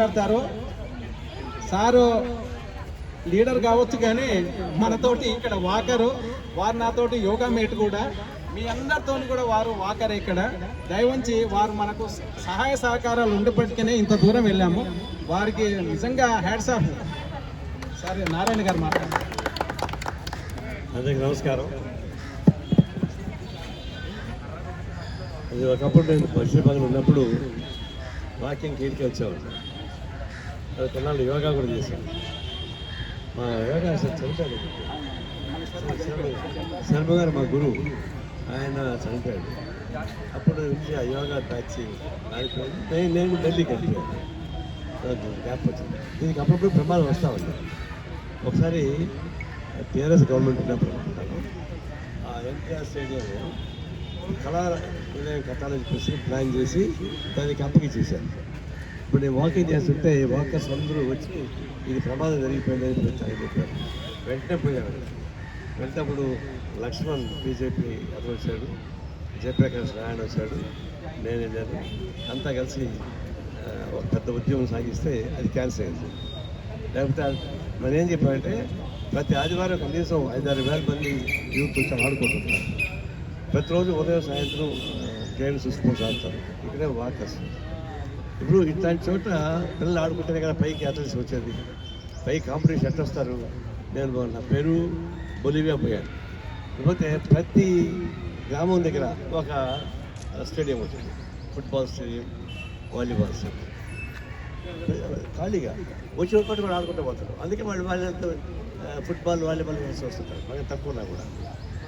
మాట్లాడతారు. Sir leader కావచ్చు, కానీ మనతోటి ఇక్కడ వాకరు, వారు నాతోటి యోగా మేట్ కూడా, మీ అందరితో కూడా వారు వాకర్. ఇక్కడ దయవంచి వారు మనకు సహాయ సహకారాలు ఉండేప్పటికనే ఇంత దూరం వెళ్ళాము. వారికి నిజంగా హ్యాట్స్ ఆఫ్. సరే, నారాయణ గారు మాట్లాడారు. అందరికీ నమస్కారం. అది ఒకప్పుడు నేను పరిశుభ్ర పనులు ఉన్నప్పుడు వాకింగ్ ఇంటికి వచ్చేవాడు. అది కొన్నాళ్ళు యోగా కూడా చేశాను. మా యోగా అసలు చనిపోయాడు. శర్మ గారు మా గురువు, ఆయన చనిపోయాడు. అప్పుడు నుంచి ఆ యోగా ట్యాక్సీ ఆడిపోయింది. నేను ఢిల్లీకి వెళ్ళిపోయాను. గ్యాప్ వచ్చింది. దీనికి అప్పుడప్పుడు ప్రమాదం వస్తూ ఉంది. ఒకసారి టీఆర్ఎస్ గవర్నమెంట్ ఉన్నప్పుడు ఆ ఎన్టీఆర్ స్టేడియం కళా నిలయం కట్టాలని చెప్పేసి ప్లాన్ చేసి దానికి అప్పగిచ్చేసాను. ఇప్పుడు నేను వాకింగ్ చేస్తుంటే వాకర్స్ అందరూ వచ్చి ఇది ప్రమాదం జరిగిపోయిందని చెప్పారు. వెంటనే పోయాను. వెంటప్పుడు లక్ష్మణ్ బీజేపీ అతను వచ్చాడు, జయప్రకాష్ నారాయణ వచ్చాడు, నేను వెళ్ళాను. అంతా కలిసి ఒక పెద్ద ఉద్యమం సాగిస్తే అది క్యాన్సిల్ అయింది. లేకపోతే మనం ఏం చెప్పామంటే ప్రతి ఆదివారం కనీసం 5-6 వేల మంది యూత్ వచ్చి ఆడుకుంటున్నారు. ప్రతిరోజు ఉదయం సాయంత్రం గేమ్స్ స్పోర్ట్స్ ఆడతారు. ఇక్కడే వాకర్స్. ఇప్పుడు ఇట్లాంటి చోట పిల్లలు ఆడుకుంటేనే కదా పైకి అథ్లెట్స్ వచ్చేది. పై కాంపిటీషన్ ఎట్లా వస్తారు? నేను నా పేరు బొలివియా పోయాను. లేకపోతే ప్రతి గ్రామం దగ్గర ఒక స్టేడియం వచ్చింది. Football stadium, volleyball stadium. ఖాళీగా వచ్చిన పాటు కూడా ఆడుకుంటూ పోతారు. అందుకే వాళ్ళంతా ఫుట్బాల్, వాలీబాల్ వేసి వస్తుంటారు. మనకి తక్కువనా కూడా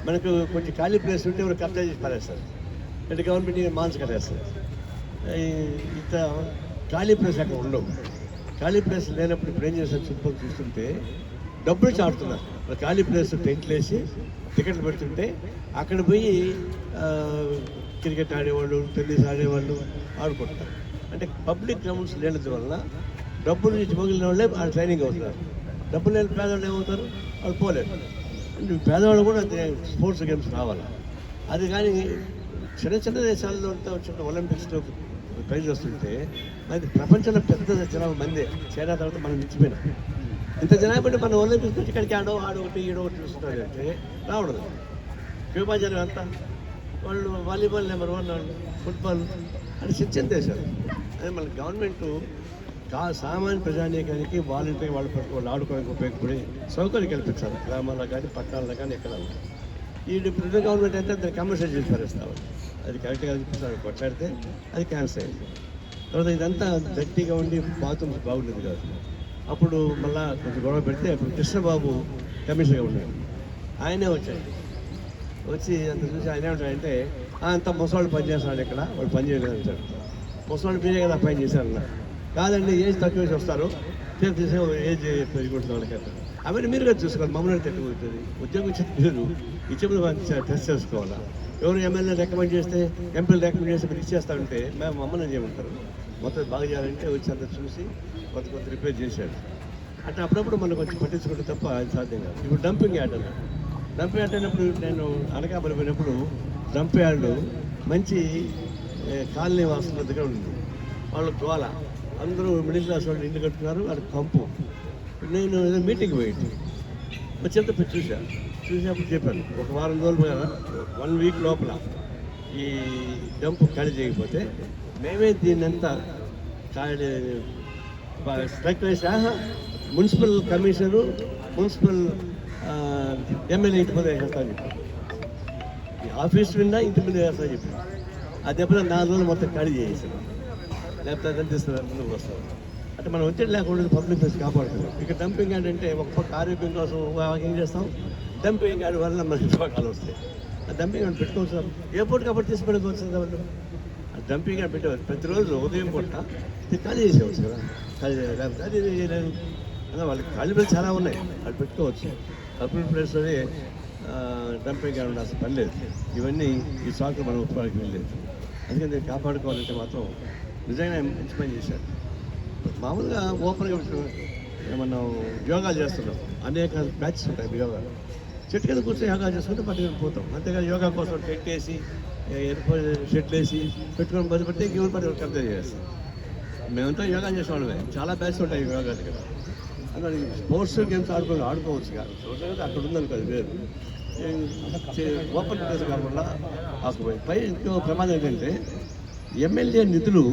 మనకు కొంచెం ఖాళీ ప్లేస్ ఉంటే ఎవరు కబ్జా చేసి పారేస్తారు. అంటే గవర్నమెంట్ మాన్స్ కట్టేస్తారు. ఇంత ఖాళీ ప్లేస్ అక్కడ ఉండవు. ఖాళీ ప్లేస్ లేనప్పుడు ఇప్పుడు ఏం చేస్తారు? చుట్టుపక్కల చూస్తుంటే డబ్బులు ఇచ్చి ఆడుతున్నారు. ఖాళీ ప్లేస్ టెంట్లు వేసి టికెట్లు పెడుతుంటే అక్కడ పోయి క్రికెట్ ఆడేవాళ్ళు, టెన్నిస్ ఆడేవాళ్ళు ఆడుకుంటున్నారు. అంటే పబ్లిక్ గ్రౌండ్స్ లేనందువలన డబ్బులు నుంచి మిగిలిన వాళ్ళే ఆ ట్రైనింగ్ అవుతున్నారు. డబ్బులు లేని పేదవాళ్ళు ఏమవుతారు? వాళ్ళు పోలేరు. అంటే పేదవాళ్ళు కూడా స్పోర్ట్స్ గేమ్స్ రావాలి. అది కానీ చిన్న చిన్న దేశాల్లో వచ్చిన ఒలింపిక్స్లో ప్రైజ్ వస్తుంటే అది ప్రపంచంలో పెద్ద జనాభా మందే. చైనా తర్వాత మనం మించిపోయినాం. ఇంత జనాభా మన ఒలింపిక్స్ నుంచి ఇక్కడికి ఆడొకటి ఈడొకటి చూస్తున్నారు అంటే రావడదు. క్యూబా జనం అంతా వాళ్ళు వాలీబాల్ నెంబర్ 1, ఫుట్బాల్ అని చిన్న దేశాలు. అదే మన గవర్నమెంట్ సామాన్య ప్రజానీకానికి వాలంటీర్గా వాళ్ళు ఆడుకోవడానికి ఉపయోగపడే సౌకర్యం కల్పించాలి. గ్రామాల్లో కానీ పట్టణాల్లో కానీ ఎక్కడ. ఈ ఇప్పుడు గవర్నమెంట్ అయితే దాన్ని కమర్షియల్ చేసి పారేస్తాము. అది కరెక్ట్గా అనిపిస్తుంది. కొట్లాడితే అది క్యాన్సర్ అయింది. తర్వాత ఇదంతా గట్టిగా ఉండి బాత్రూమ్స్ బాగుండేది కాదు. అప్పుడు మళ్ళీ కొంచెం గొడవ పెడితే అప్పుడు కృష్ణబాబు కమిషనర్గా ఉన్నాడు. ఆయనే వచ్చాడు. వచ్చి అంత చూసి ఆయన ఏమంటాడంటే అంత ముసవాళ్ళు పని చేస్తున్నాడు, ఇక్కడ వాళ్ళు పని చేయలేదు అంటాడు. ముసవాళ్ళు మీరే కదా పని చేశారన్న. కాదండి, ఏజ్ తక్కువ వేసి వస్తారు, తీసే ఏజ్ పెరిగిపోతుంది వాళ్ళకి అంటారు. అవన్నీ మీరు కదా చూసుకోవాలి. మమ్మల్ని తక్కువవుతుంది. ఉద్యోగం ఇచ్చేది మీరు ఇచ్చేప్పుడు టెస్ట్ చేసుకోవాలా? ఎవరు ఎమ్మెల్యే రికమెండ్ చేస్తే, ఎంపీలు రికమెండ్ చేస్తే మీరు ఇచ్చేస్తామంటే మేము మమ్మల్ని చేయమంటారు. మొత్తం బాగా చేయాలంటే వచ్చి అంతా చూసి కొంత రిపేర్ చేశాడు. అంటే అప్పుడప్పుడు మనం కొంచెం పట్టించుకుంటే తప్ప అది సాధ్యం కాదు. ఇప్పుడు డంపింగ్ యార్డ్ అన్నారు. డంపింగ్ యార్డ్ అయినప్పుడు నేను అనకాపల్లి పోయినప్పుడు డంపింగ్ యార్డు మంచి కాలనీ వాసుల దగ్గర ఉంది. వాళ్ళు గోల, అందరూ మిడిల్ క్లాస్ వాళ్ళు ఇల్లు కట్టుకున్నారు. అది పంపు. నేను ఏదో మీటింగ్ పోయింది. వచ్చేంత చూసినప్పుడు చెప్పాను, ఒక వారం రోజులు పోయాను, 1 వీక్ లోపల ఈ డంప్ ఖాళీ చేయకపోతే మేమే దీన్నంతా ఖాళీ స్ట్రైక్ వేసా. మున్సిపల్ కమిషనరు, మున్సిపల్ ఎమ్మెల్యే ఇంటి మీద వేసేస్తాను చెప్పి, ఈ ఆఫీస్ విన్నా ఇంటి మీద వేస్తా చెప్పి, అది ఎప్పుడైనా 4 రోజులు మొత్తం ఖాళీ చేసేసాను. లేకపోతే అదని తీస్తున్నారు, ముందుకు వస్తారు. అంటే మనం ఒత్తిడి లేకుండా పబ్లిక్ ప్లేస్ కాపాడుతున్నాం. ఇక డంపింగ్ యార్డ్ అంటే ఒక పక్క ఆరోగ్యం కోసం ఏం చేస్తాం, డంపింగ్ యార్డ్ వల్ల మనకి రోగాలు వస్తాయి. ఆ డంపింగ్ యార్డ్ పెట్టుకోవచ్చు. ఏ పూట కాబట్టి తీసి పెట్టుకోవచ్చు కదా వాళ్ళు. ఆ డంపింగ్ యార్డ్ పెట్టేవారు. ప్రతిరోజు ఉదయం పూట ఖాళీ చేసేవచ్చు కదా. ఖాళీ లేకపోతే అది అదే వాళ్ళకి ఖాళీ ప్లేస్ చాలా ఉన్నాయి, వాళ్ళు పెట్టుకోవచ్చు. పబ్లిక్ ప్లేస్లోనే డంపింగ్ యార్డ్ అసలు పని లేదు. ఇవన్నీ ఈ సాకులు మనం ఉత్పత్తికి వెళ్ళలేదు. అందుకని కాపాడుకోవాలంటే మాత్రం నిజంగా మంచి పని చేశారు. మామూలుగా ఓపెన్గా మనం యోగాలు చేస్తున్నాం. అనేక బ్యాచెస్ ఉంటాయి యోగా. చెట్టు కింద కూర్చొని యోగా చేసుకుంటే పట్టుకొని పోతాం. అంతేకాదు యోగా కోసం టెంట్ వేసి షెట్లు వేసి పెట్టుకొని బదిపెడితే ఎవరు పని కంప్లీట్ చేస్తాం. మేమంతా యోగా చేసేవాళ్ళమే, చాలా బ్యాచ్ ఉంటాయి యోగా దగ్గర. అందులో స్పోర్ట్స్ గేమ్స్ ఆడుకోవచ్చు కాదు, అక్కడ ఉందనుకో అది వేరు. ఓపెన్ ప్లేస్ కాకుండా ఆకుపోయి పై ఇంకో ప్రమాదం ఏంటంటే ఎమ్మెల్యే నిధులు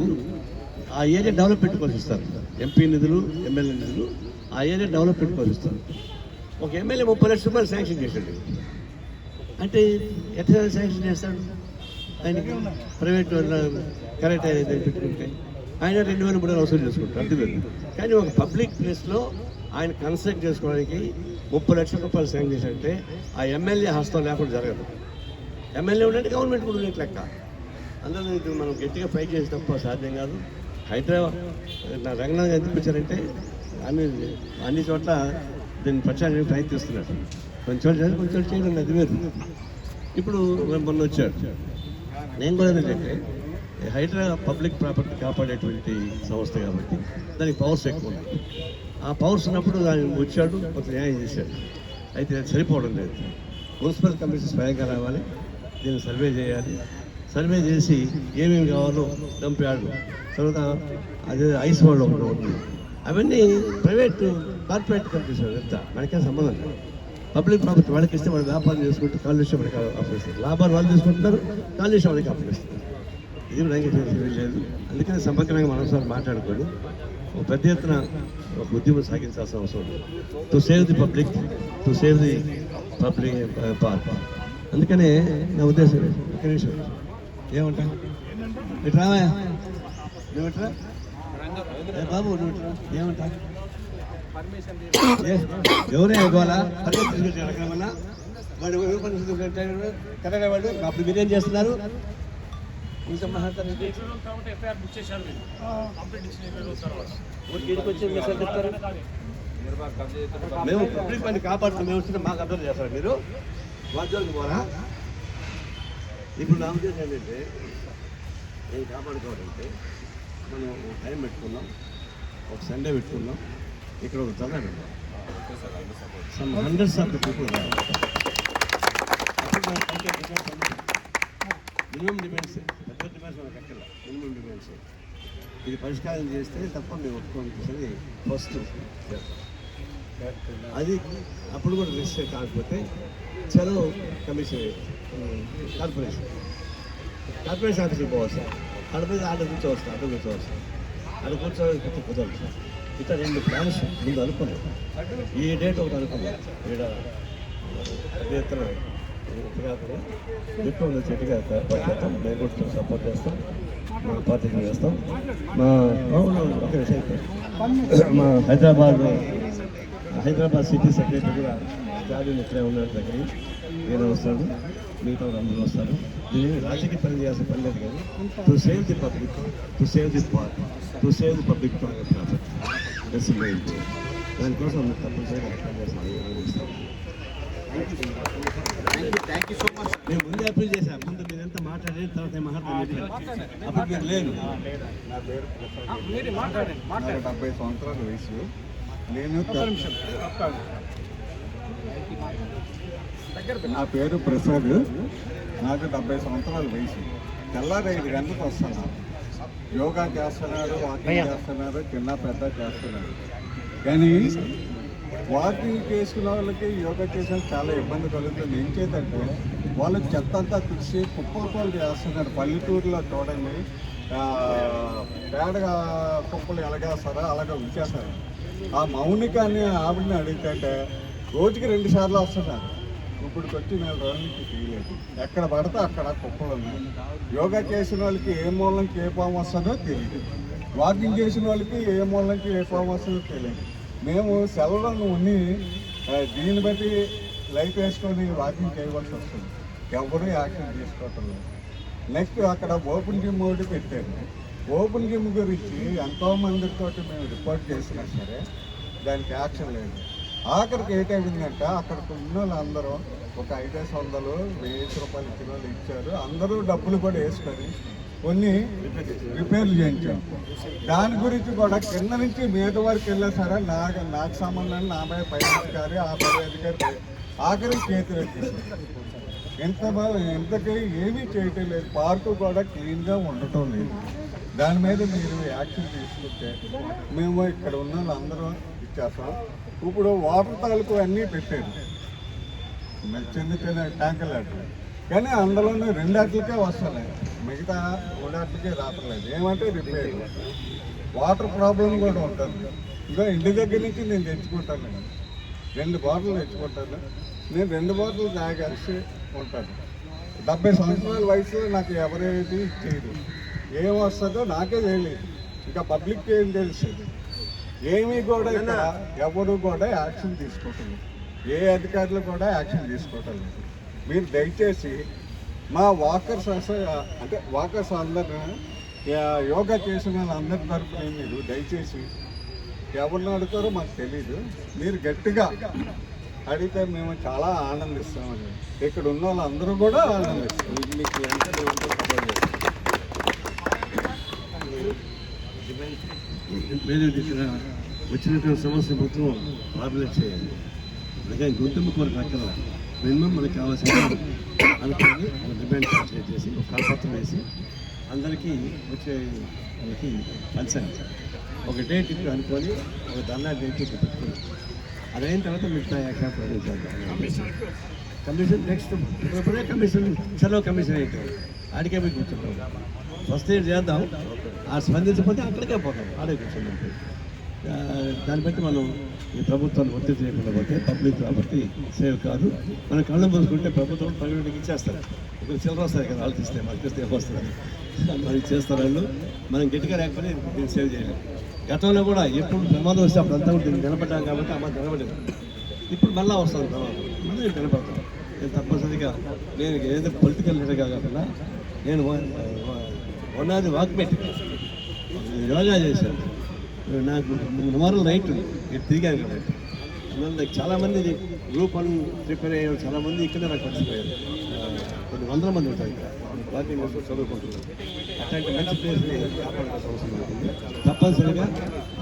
ఆ ఏరియా డెవలప్మెంట్ కోసం ఇస్తారు. ఎంపీ నిధులు, ఎమ్మెల్యే నిధులు ఆ ఏరియా డెవలప్మెంట్ కోసం ఇస్తారు. ఒక ఎమ్మెల్యే 30 లక్షల రూపాయలు శాంక్షన్ చేశాడు అంటే ఎట్లా శాంక్షన్ చేస్తాడు? ఆయనకి ప్రైవేట్ కరెక్ట్ అయితే పెట్టుకుంటే ఆయన 2,000-3,000 వసూలు చేసుకుంటారు, అర్థమైంది. కానీ ఒక పబ్లిక్ ప్లేస్లో ఆయన కన్స్ట్రక్ట్ చేసుకోవడానికి 30 లక్షల రూపాయలు శాంక్షన్ చేశారంటే ఆ ఎమ్మెల్యే హస్తం లేకుండా జరగదు. ఎమ్మెల్యే ఉండంటే గవర్నమెంట్ కూడా ఉన్నట్టు లెక్క. అందులో ఇది మనం గట్టిగా ఫైట్ చేసి తప్ప సాధ్యం కాదు. హైదరాబాద్ నా రంగనాథ్ ఎందుకు వచ్చారంటే అన్ని చోట్ల దీన్ని ప్రచారం ప్రయత్నిస్తున్నారు. కొంచెం చోట్ల కొంచెం చోట్ల చేయడం అది వేరు. ఇప్పుడు మొన్న వచ్చాడు. నేను కూడా ఏంటంటే హైదరాబాద్ పబ్లిక్ ప్రాపర్టీ కాపాడేటువంటి సంస్థ కాబట్టి దానికి పవర్స్ ఎక్కువ ఉన్నాయి. ఆ పవర్స్ ఉన్నప్పుడు ఆయన వచ్చాడు, కొంత న్యాయం చేశాడు. అయితే అది సరిపోవడం లేదు. మున్సిపల్ కమిషన్ స్వయంగా రావాలి, దీన్ని సర్వే చేయాలి. సర్వే చేసి ఏమేమి కావాలో డంప్యార్డ్, తర్వాత అదే ఐస్ వరల్డ్ ఒకటి ఉంది. అవన్నీ ప్రైవేట్ కార్పొరేట్ కంపెనీస్ ఎంత మనకేం సంబంధం లేదు. పబ్లిక్ ప్రాపర్టీ వాళ్ళకి ఇస్తే వాళ్ళు వ్యాపారం చేసుకుంటూ కాలుష్యం వాళ్ళకి అప్పగిస్తారు. లాభాలు వాళ్ళు తీసుకుంటున్నారు, కాలుష్యం వాళ్ళకి అప్పగిస్తారు. ఇది లేదు. అందుకని సమగ్రంగా మనసారి మాట్లాడుకొని ఒక పెద్ద ఎత్తున ఒక ఉద్యమం సాగించాల్సిన అవసరం ఉంది. To save the public, to save the public park. అందుకనే నా ఉద్దేశం ఒక నిమిషం ఏమంటా ఇట్రా నువ్వుట్రా బాబు నువ్వు ఏమంటా ఎవరే ఇవ్వాలా తీసుకొచ్చారన్నా వాడు కరెక్ట్ వాడు అప్పుడు మీరేం చేస్తున్నారు? ఇంకా మాట్లాడతారండి మేము పబ్లిక్ పని కాపాడుతాం. మేము వస్తుంటే మాకు అర్థం చేస్తారు మీరు వాద్యాలకు పోరా. ఇప్పుడు నా ఉద్దేశం ఏంటంటే నేను కాపాడుకోవాలంటే మనం టైం పెట్టుకున్నాం, ఒక సండే పెట్టుకున్నాం, ఇక్కడ ఒక ధర పెడతాం. Some hundreds of the people minimum demands, పెద్ద డిమాండ్స్ మనకు అక్కడ మినిమం డిమాండ్స్. ఇది పరిష్కారం చేస్తే తప్ప మేము ఒప్పుకోవాలనిపిస్తుంది. ఫస్ట్ అది అప్పుడు కూడా రిజిస్టర్ కాకపోతే చలో కమిషన్ కార్పొరేషన్ ఆఫీస్కి పోవాలి సార్. అక్కడ మీద ఆడ కూర్చోవచ్చు, అక్కడ కూర్చోవచ్చు, అక్కడ కూర్చోవడానికి కుదరదు. ఇట్లా 2 ప్లాన్స్ ముందు అనుకున్నాం. ఈ డేట్ ఒకటి అనుకున్నాం. ఇక్కడ ఎత్తున ఎక్కువ చెట్టుగా చేస్తాం. మేము కూడా సపోర్ట్ చేస్తాం, మా పార్టీకి చేస్తాం. మా హైదరాబాద్ సిటీ సెక్రటరీ కూడా జాబీ ఇక్కడే ఉన్నాడు దగ్గర. నేను వస్తాడు, మిగతా అందరూ వస్తారు. దీన్ని రాజకీయ పని చేయాల్సిన పని లేదు కానీ to save the public, to save the park, to save the public property. దానికోసం తప్పనిసరిగా అర్థం చేస్తాను. నేను ముందే అప్పీల్ చేశాను. ముందు మీరంతా మాట్లాడే తర్వాత మాట్లాడాను. అప్పుడు మీరు లేదు. నాకు 70 సంవత్సరాల వయసు. నేను నా పేరు ప్రసాద్. నాకు 70 సంవత్సరాల వయసు. తెల్లారి 5 గంటలకు వస్తాను. యోగా చేస్తున్నారు, వాకింగ్ చేస్తున్నారు, చిన్న పెద్ద చేస్తున్నారు. కానీ వాకింగ్ చేసుకున్న వాళ్ళకి యోగా చేసిన చాలా ఇబ్బంది కలుగుతుంది. ఏం చేద్దంటే వాళ్ళు చెత్త అంతా తుడిచి కుప్పలు చేస్తున్నారు. పల్లెటూరులో చూడండి, పేడగా కుప్పలు ఎలాగేస్తారో అలాగే ఉంచేస్తారు. ఆ మౌనికాన్ని ఆవిడని అడిగితే రోజుకి 2 సార్లు వస్తున్నారు. ఇప్పటికి వచ్చి 4 రోజుల నుంచి తీయలేదు. ఎక్కడ పడితే అక్కడ కుప్పలు ఉన్నాయి. యోగా చేసిన వాళ్ళకి ఏ మూలంకి ఏ పాము వస్తుందో తెలియదు. వాకింగ్ చేసిన వాళ్ళకి ఏ మూలంకి ఏ పాము వస్తుందో తెలియదు. మేము సెలవులను ఉన్ని దీన్ని బట్టి లైఫ్ వేసుకొని వాకింగ్ చేయవలసి వస్తుంది. ఎవరు యాక్షన్ తీసుకోవటం లేదు. నెక్స్ట్ అక్కడ ఓపెన్ జిమ్ ఒకటి పెట్టారు. ఓపెన్ జిమ్ గురించి ఎంతోమందితో మేము రిపోర్ట్ చేసినా సరే దానికి యాక్షన్ లేదు. ఆఖరికి ఏటైందంటే అక్కడికి ఉన్న వాళ్ళందరూ ఒక 500, 1000 రూపాయలు ఇచ్చిన వాళ్ళు ఇచ్చారు. అందరూ డబ్బులు కూడా వేసుకొని కొన్ని రిపేర్లు చేయించాం. దాని గురించి కూడా కింద నుంచి మీద వరకు వెళ్ళా సరే నాకు సంబంధం నా పై అధికారి, ఆ పై అధికారి ఆఖరికి చేతులు ఎక్కించారు. ఇంతకీ ఏమీ చేయటం లేదు. పార్కు కూడా క్లీన్గా ఉండటం లేదు. దాని మీద మీరు యాక్షన్ తీసుకుంటే మేము ఇక్కడ ఉన్న వాళ్ళందరూ ఇచ్చేస్తాం. ఇప్పుడు వాటర్ తాలూకు అన్నీ పెట్టారు, చిన్న చిన్న ట్యాంకులు అట్లా, కానీ అందులోనే 2 అట్లకే వస్తున్నాయి, మిగతా 3 అట్లకే రావట్లేదు. ఏమంటే రిపేర్ వాటర్ ప్రాబ్లం కూడా ఉంటుంది. ఇంకా ఇంటి దగ్గర నుంచి నేను తెచ్చుకుంటాను, 2 బాటిల్ తెచ్చుకుంటాను. నేను 2 బాటిల్ తాగేసి ఉంటాను. 70 సంవత్సరాల వయసులో నాకు ఎవరేది ఇచ్చేది, ఏం వస్తుందో నాకే తెలియదు, ఇంకా పబ్లిక్ ఏం తెలుస్తుంది. ఏమీ కూడా ఇక్కడ ఎవరు కూడా యాక్షన్ తీసుకోవట్లేదు, ఏ అధికారులు కూడా యాక్షన్ తీసుకోవట్లేదు. మీరు దయచేసి మా వాకర్స్ అంటే వాకర్స్ అందరూ యోగా చేసిన వాళ్ళందరి తరఫున మీరు దయచేసి ఎవరిని అడుగుతారో మాకు తెలీదు, మీరు గట్టిగా అడిగితే మేము చాలా ఆనందిస్తామండి. ఇక్కడ ఉన్న వాళ్ళందరూ కూడా ఆనందిస్తాం. మీకు ఇక్కడ వచ్చినటువంటి సమస్య మొత్తం ప్రాబ్లెట్ చేయాలి. అందుకే గుర్తింపు కొరకు అక్కడ మినిమం మనకి కావాల్సిన అనుకుని డిమాండ్ క్యాల్కులేట్ చేసి ఒక కరపత్రం వేసి అందరికీ వచ్చే వాళ్ళకి కన్సెంట్ ఒక డేట్ ఇట్లా అనుకొని ఒక ధర్నా డేట్ ఇట్లా పెట్టుకుని అదైన తర్వాత మిగతా యాక్షన్ ప్రొడ్యూస్ చేద్దాం. కమిషన్ నెక్స్ట్ ఇప్పుడే కమిషన్ సెలవు కమిషన్ అయితే ఆడికే పోయి కూర్చుంటాం. ఫస్ట్ ఇయర్ చేద్దాం, ఆ స్పందించకపోతే అక్కడికే పోతాం, ఆడే కూర్చుంటాం. దాన్ని బట్టి మనం ఈ ప్రభుత్వాన్ని ఒత్తిడి చేయకుండా పోతే పబ్లిక్ ప్రాపర్టీ సేవ్ కాదు. మనం కళ్ళు మూసుకుంటే ప్రభుత్వం ప్రైవేట్కి ఇచ్చేస్తారు. ఇక్కడ చిల్లర వస్తారు కదా, వాళ్ళు తీస్తే మనకి ఇస్తే వస్తుంది, మనకి చేస్తారు వాళ్ళు. మనం గట్టిగా లేకపోతే దీన్ని సేవ్ చేయలేము. గతంలో కూడా ఎప్పుడు ప్రమాదం వస్తే అప్పుడు అంతా దీన్ని నిలబడ్డాం కాబట్టి అమ్మ నిలబడలేదు. ఇప్పుడు మళ్ళీ వస్తుంది ప్రమాదం, మళ్ళీ నేను నిలబడతాను. నేను తప్పనిసరిగా నేను ఏదో పొలిటికల్ లీడర్గా కాకుండా నేను ఉన్నది వాక్మెట్ యోగా చేశాను. నాకు మోరల్ రైట్ ఉంది, నేను తిరిగాను కాబట్టి. అందువల్ల చాలామంది గ్రూప్ 1 ప్రిపేర్ అయ్యారు, చాలామంది ఇక్కడే నాకు కలిసిపోయారు. కొన్ని 100 మంది ఉంటారు ఇక్కడ వాకింగ్ వస్తూ చదువుకుంటున్నారు. అట్లాంటి మంచి ప్లేస్ని కాపాడుకోవాల్సిన అవసరం ఉంటుంది. తప్పనిసరిగా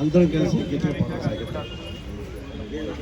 అందరం కలిసి గట్టిగా